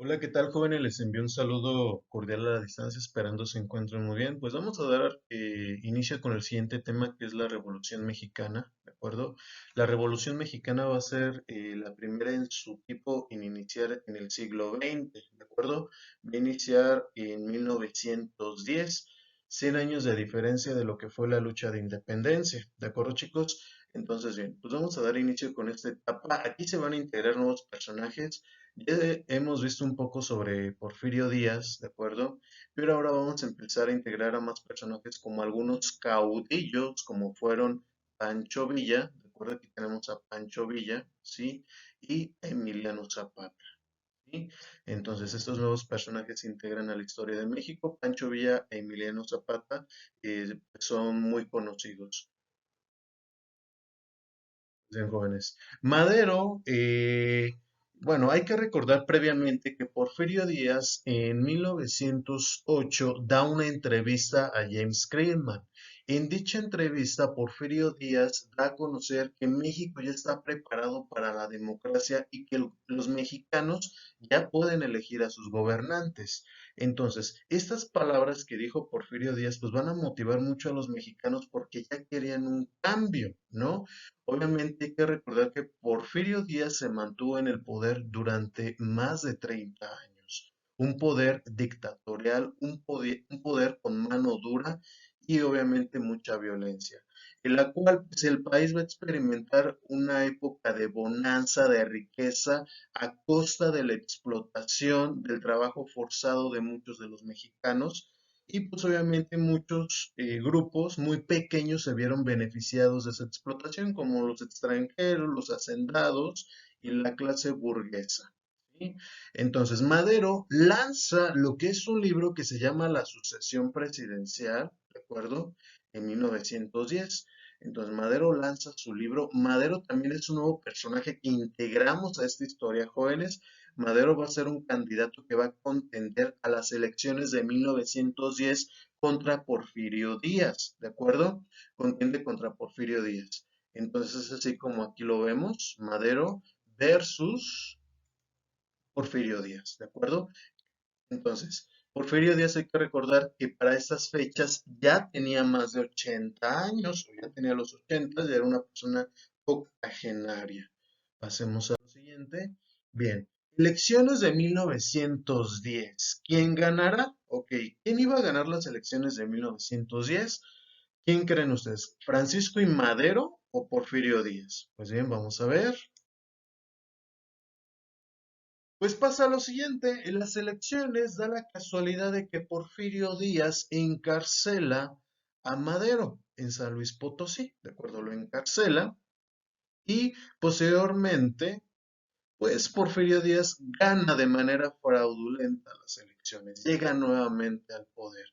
Hola, ¿qué tal, jóvenes? Les envío un saludo cordial a la distancia, esperando se encuentren muy bien. Pues vamos a dar inicio con el siguiente tema, que es la Revolución Mexicana, ¿de acuerdo? La Revolución Mexicana va a ser la primera en su tipo en iniciar en el siglo XX, ¿de acuerdo? Va a iniciar en 1910, 100 años de diferencia de lo que fue la lucha de independencia, ¿de acuerdo, chicos? Entonces, bien, pues vamos a dar inicio con esta etapa. Aquí se van a integrar nuevos personajes. Ya hemos visto un poco sobre Porfirio Díaz, ¿de acuerdo? Pero ahora vamos a empezar a integrar a más personajes como algunos caudillos, como fueron Pancho Villa, ¿de acuerdo? Aquí tenemos a Pancho Villa, ¿sí? Y Emiliano Zapata, ¿sí? Entonces, estos nuevos personajes se integran a la historia de México. Pancho Villa e Emiliano Zapata son muy conocidos. Bien, jóvenes. Madero, bueno, hay que recordar previamente que Porfirio Díaz en 1908 da una entrevista a James Creedman. En dicha entrevista, Porfirio Díaz da a conocer que México ya está preparado para la democracia y que los mexicanos ya pueden elegir a sus gobernantes. Entonces, estas palabras que dijo Porfirio Díaz, pues van a motivar mucho a los mexicanos porque ya querían un cambio, ¿no? Obviamente hay que recordar que Porfirio Díaz se mantuvo en el poder durante más de 30 años. Un poder dictatorial, un poder con mano dura y obviamente mucha violencia, en la cual pues, el país va a experimentar una época de bonanza, de riqueza, a costa de la explotación, del trabajo forzado de muchos de los mexicanos y pues obviamente muchos grupos muy pequeños se vieron beneficiados de esa explotación, como los extranjeros, los hacendados y la clase burguesa. ¿Sí? Entonces Madero lanza lo que es un libro que se llama La sucesión presidencial, ¿de acuerdo? En 1910. Entonces Madero lanza su libro. Madero también es un nuevo personaje que integramos a esta historia, jóvenes. Madero va a ser un candidato que va a contender a las elecciones de 1910 contra Porfirio Díaz, ¿de acuerdo? Contiende contra Porfirio Díaz. Entonces es así como aquí lo vemos, Madero versus Porfirio Díaz, ¿de acuerdo? Entonces, Porfirio Díaz hay que recordar que para estas fechas ya tenía más de 80 años, o ya tenía los 80, ya era una persona octogenaria. Pasemos a lo siguiente. Bien, elecciones de 1910. ¿Quién ganará? Ok, ¿quién iba a ganar las elecciones de 1910? ¿Quién creen ustedes? ¿Francisco y Madero o Porfirio Díaz? Pues bien, vamos a ver. Pues pasa lo siguiente, en las elecciones da la casualidad de que Porfirio Díaz encarcela a Madero en San Luis Potosí, ¿de acuerdo? Lo encarcela y posteriormente, pues Porfirio Díaz gana de manera fraudulenta las elecciones, llega nuevamente al poder,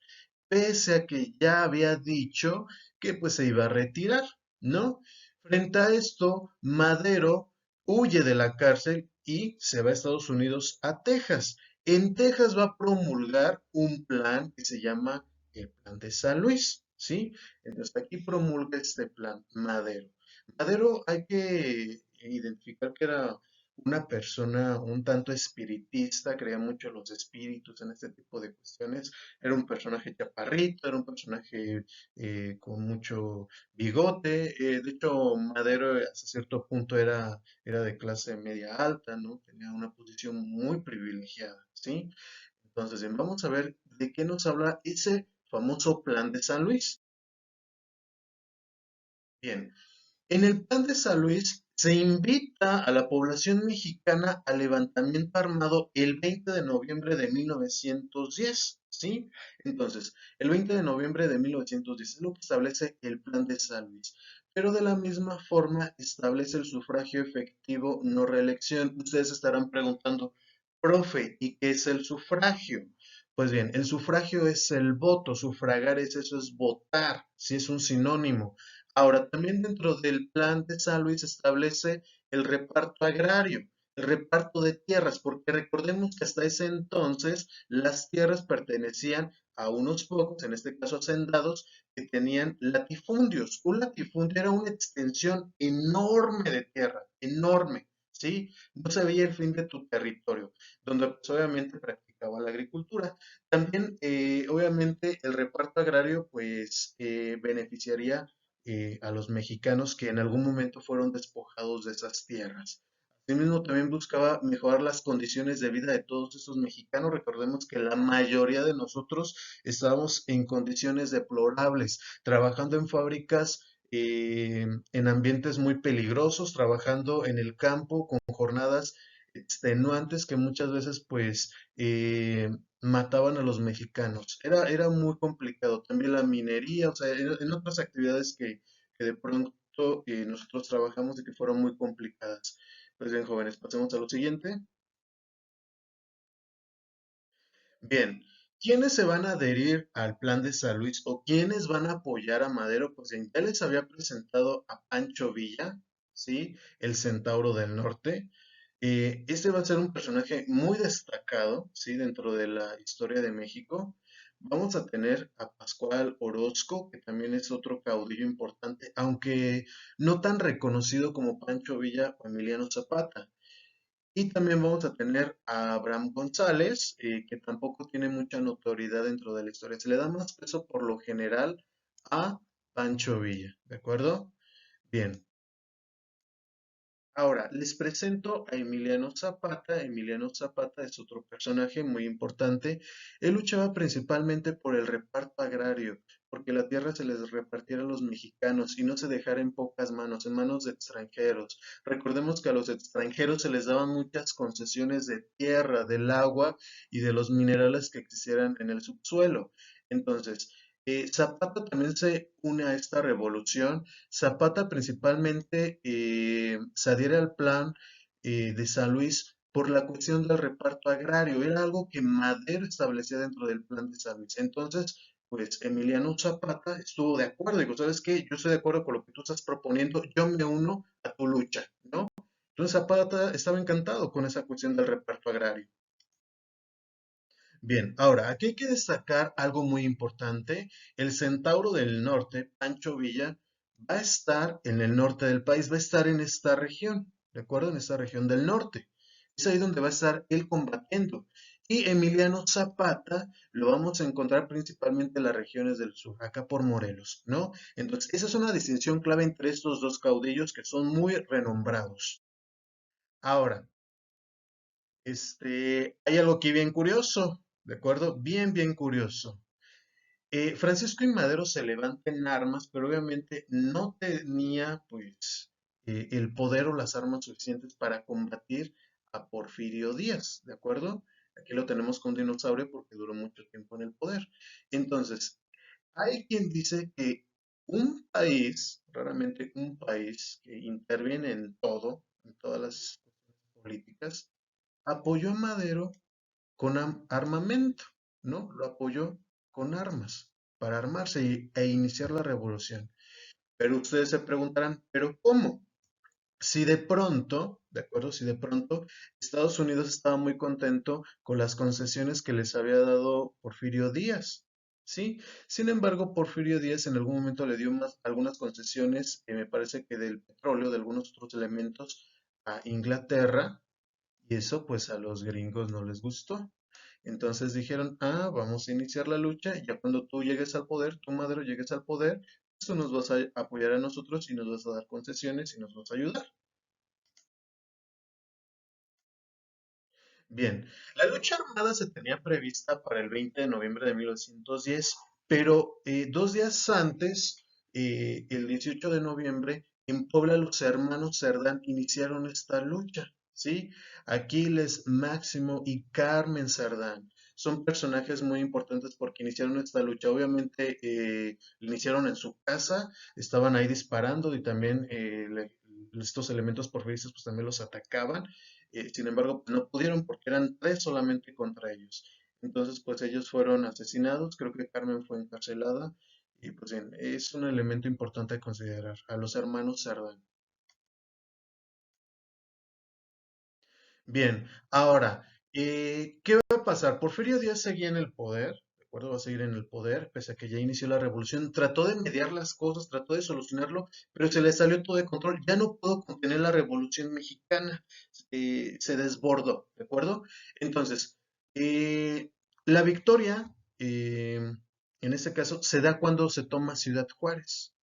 pese a que ya había dicho que pues se iba a retirar, ¿no? Frente a esto, Madero huye de la cárcel y se va a Estados Unidos, a Texas. En Texas va a promulgar un plan que se llama el Plan de San Luis, ¿sí? Entonces aquí promulga este plan Madero. Madero hay que identificar que era una persona un tanto espiritista, creía mucho en los espíritus, en este tipo de cuestiones. Era un personaje chaparrito, era un personaje con mucho bigote. De hecho, Madero hasta cierto punto era de clase media alta, ¿no? Tenía una posición muy privilegiada, ¿sí? Entonces, bien, vamos a ver de qué nos habla ese famoso Plan de San Luis. Bien, en el Plan de San Luis se invita a la población mexicana al levantamiento armado el 20 de noviembre de 1910, ¿sí? Entonces, el 20 de noviembre de 1910 es lo que establece el Plan de San Luis, pero de la misma forma establece el sufragio efectivo, no reelección. Ustedes estarán preguntando, profe, ¿y qué es el sufragio? Pues bien, el sufragio es el voto, sufragar es eso, es votar, sí es un sinónimo. Ahora, también dentro del plan de San Luis se establece el reparto agrario, el reparto de tierras, porque recordemos que hasta ese entonces las tierras pertenecían a unos pocos, en este caso hacendados, que tenían latifundios. Un latifundio era una extensión enorme de tierra, enorme. ¿sí? No se veía el fin de tu territorio, donde pues, obviamente practicaba la agricultura. También, obviamente, el reparto agrario, pues, beneficiaría a los mexicanos que en algún momento fueron despojados de esas tierras. Asimismo, también buscaba mejorar las condiciones de vida de todos esos mexicanos. Recordemos que la mayoría de nosotros estábamos en condiciones deplorables, trabajando en fábricas en ambientes muy peligrosos, trabajando en el campo con jornadas extenuantes que muchas veces pues mataban a los mexicanos. Era muy complicado. También la minería, o sea, en otras actividades que de pronto nosotros trabajamos y que fueron muy complicadas. Pues bien, jóvenes, pasemos a lo siguiente. Bien, ¿quiénes se van a adherir al plan de San Luis o quiénes van a apoyar a Madero? Pues ya les había presentado a Pancho Villa, ¿sí? El Centauro del Norte. Este va a ser un personaje muy destacado, ¿sí? Dentro de la historia de México. Vamos a tener a Pascual Orozco, que también es otro caudillo importante, aunque no tan reconocido como Pancho Villa o Emiliano Zapata. Y también vamos a tener a Abraham González, que tampoco tiene mucha notoriedad dentro de la historia. Se le da más peso por lo general a Pancho Villa, ¿de acuerdo? Bien, ahora les presento a Emiliano Zapata. Emiliano Zapata es otro personaje muy importante. Él luchaba principalmente por el reparto agrario, porque la tierra se les repartiera a los mexicanos y no se dejara en pocas manos, en manos de extranjeros. Recordemos que a los extranjeros se les daban muchas concesiones de tierra, del agua y de los minerales que existieran en el subsuelo. Entonces, Zapata también se une a esta revolución. Zapata principalmente se adhiere al plan de San Luis por la cuestión del reparto agrario. Era algo que Madero establecía dentro del plan de San Luis. Entonces, pues Emiliano Zapata estuvo de acuerdo. Digo, ¿sabes qué? Yo estoy de acuerdo con lo que tú estás proponiendo. Yo me uno a tu lucha, ¿no? Entonces Zapata estaba encantado con esa cuestión del reparto agrario. Bien, ahora, aquí hay que destacar algo muy importante. El Centauro del Norte, Pancho Villa, va a estar en el norte del país, va a estar en esta región, ¿de acuerdo? En esta región del norte. Es ahí donde va a estar él combatiendo. Y Emiliano Zapata lo vamos a encontrar principalmente en las regiones del sur, acá por Morelos, ¿no? Entonces, esa es una distinción clave entre estos dos caudillos que son muy renombrados. Ahora, hay algo aquí bien curioso, ¿de acuerdo? Bien, bien curioso. Francisco I. Madero se levanta en armas, pero obviamente no tenía, pues, el poder o las armas suficientes para combatir a Porfirio Díaz, ¿de acuerdo? Aquí lo tenemos con dinosaurio porque duró mucho tiempo en el poder. Entonces, hay quien dice que un país, raramente un país que interviene en todo, en todas las políticas, apoyó a Madero con armamento, ¿no? Lo apoyó con armas para armarse e iniciar la revolución. Pero ustedes se preguntarán, ¿pero cómo? Si de pronto, ¿de acuerdo? Si de pronto Estados Unidos estaba muy contento con las concesiones que les había dado Porfirio Díaz, ¿sí? Sin embargo, Porfirio Díaz en algún momento le dio algunas concesiones, me parece que del petróleo, de algunos otros elementos, a Inglaterra, y eso pues a los gringos no les gustó. Entonces dijeron, ah, vamos a iniciar la lucha, y ya cuando tú llegues al poder, tu Madero llegues al poder, tú nos vas a apoyar a nosotros y nos vas a dar concesiones y nos vas a ayudar. Bien, la lucha armada se tenía prevista para el 20 de noviembre de 1910, pero 2 días antes, el 18 de noviembre, en Puebla los hermanos Cerdán iniciaron esta lucha, ¿sí? Aquiles, Máximo y Carmen Cerdán son personajes muy importantes porque iniciaron esta lucha. Obviamente, lo iniciaron en su casa, estaban ahí disparando y también estos elementos porfiristas pues también los atacaban. Sin embargo, no pudieron porque eran tres solamente contra ellos. Entonces, pues ellos fueron asesinados, creo que Carmen fue encarcelada y pues bien, es un elemento importante a considerar, a los hermanos Cerdán. Bien, ahora, ¿qué va a pasar? Porfirio Díaz seguía en el poder, acuerdo? Va a seguir en el poder, pese a que ya inició la revolución. Trató de mediar las cosas, trató de solucionarlo, pero se le salió todo de control. Ya no pudo contener la revolución mexicana, se desbordó, ¿de acuerdo? Entonces, la victoria, en este caso, se da cuando se toma Ciudad Juárez.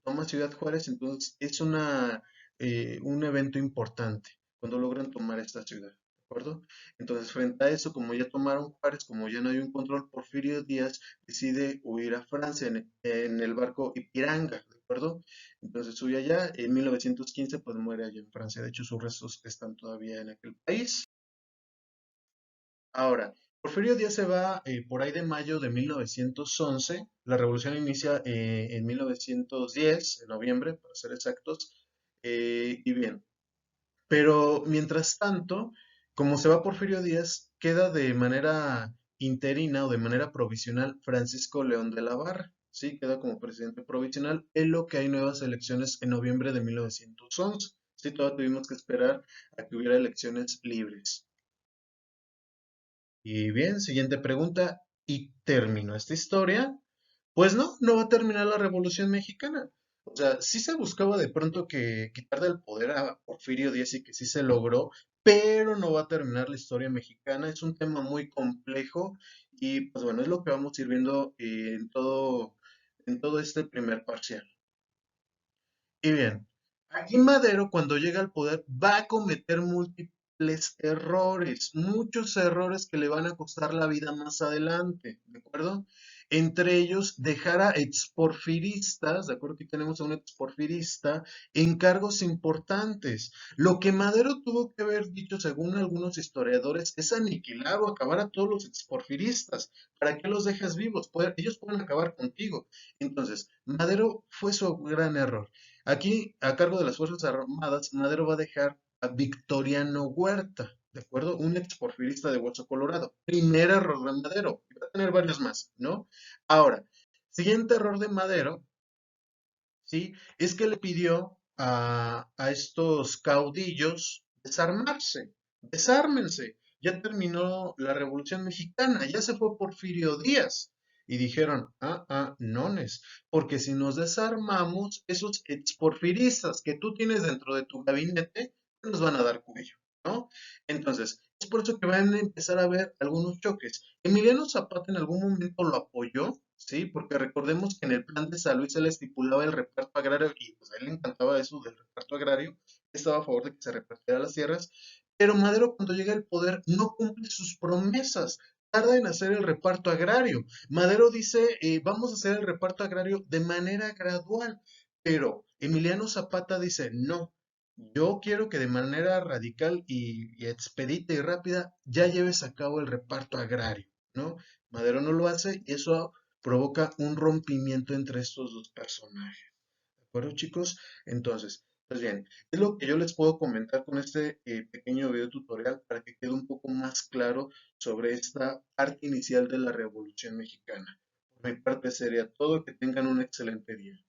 Toma Ciudad Juárez, entonces es un evento importante cuando logran tomar esta ciudad, ¿de acuerdo? Entonces, frente a eso, como ya tomaron Juárez, como ya no hay un control, Porfirio Díaz decide huir a Francia en el barco Ipiranga, ¿de acuerdo? Entonces huye allá, en 1915 pues muere allá en Francia, de hecho sus restos están todavía en aquel país. Ahora, Porfirio Díaz se va por ahí de mayo de 1911. La revolución inicia en 1910, en noviembre, para ser exactos. Y bien, pero mientras tanto, como se va Porfirio Díaz, queda de manera interina o de manera provisional Francisco León de la Barra. Sí, queda como presidente provisional, en lo que hay nuevas elecciones en noviembre de 1911. Sí, todavía tuvimos que esperar a que hubiera elecciones libres. Y bien, siguiente pregunta. ¿Y terminó esta historia? Pues no, no va a terminar la Revolución Mexicana. O sea, sí se buscaba de pronto que quitar del poder a Porfirio Díaz y que sí se logró, pero no va a terminar la historia mexicana. Es un tema muy complejo y pues bueno, es lo que vamos a ir viendo en todo este primer parcial. Y bien, aquí Madero cuando llega al poder va a cometer múltiples errores, muchos errores que le van a costar la vida más adelante, ¿de acuerdo? Entre ellos, dejar a exporfiristas, ¿de acuerdo? Aquí tenemos a un exporfirista en cargos importantes. Lo que Madero tuvo que haber dicho, según algunos historiadores, es aniquilar o acabar a todos los exporfiristas. ¿Para qué los dejas vivos? Ellos pueden acabar contigo. Entonces, Madero fue su gran error. Aquí, a cargo de las Fuerzas Armadas, Madero va a dejar a Victoriano Huerta, ¿de acuerdo? Un exporfirista de Hueso Colorado. Primer error de Madero. Y va a tener varios más, ¿no? Ahora, siguiente error de Madero, ¿sí? Es que le pidió a estos caudillos desarmarse. Desármense. Ya terminó la Revolución Mexicana, ya se fue Porfirio Díaz. Y dijeron, nones, porque si nos desarmamos, esos exporfiristas que tú tienes dentro de tu gabinete, nos van a dar cuello, ¿no? Entonces, es por eso que van a empezar a haber algunos choques. Emiliano Zapata en algún momento lo apoyó, ¿sí? Porque recordemos que en el plan de San Luis se le estipulaba el reparto agrario y pues a él le encantaba eso del reparto agrario, estaba a favor de que se repartieran las tierras, pero Madero cuando llega al poder no cumple sus promesas, tarda en hacer el reparto agrario. Madero dice, vamos a hacer el reparto agrario de manera gradual, pero Emiliano Zapata dice, no, yo quiero que de manera radical y expedita y rápida ya lleves a cabo el reparto agrario, ¿no? Madero no lo hace y eso provoca un rompimiento entre estos dos personajes. ¿De acuerdo, chicos? Entonces, pues bien, es lo que yo les puedo comentar con este pequeño video tutorial para que quede un poco más claro sobre esta parte inicial de la Revolución Mexicana. Por mi parte sería todo, que tengan un excelente día.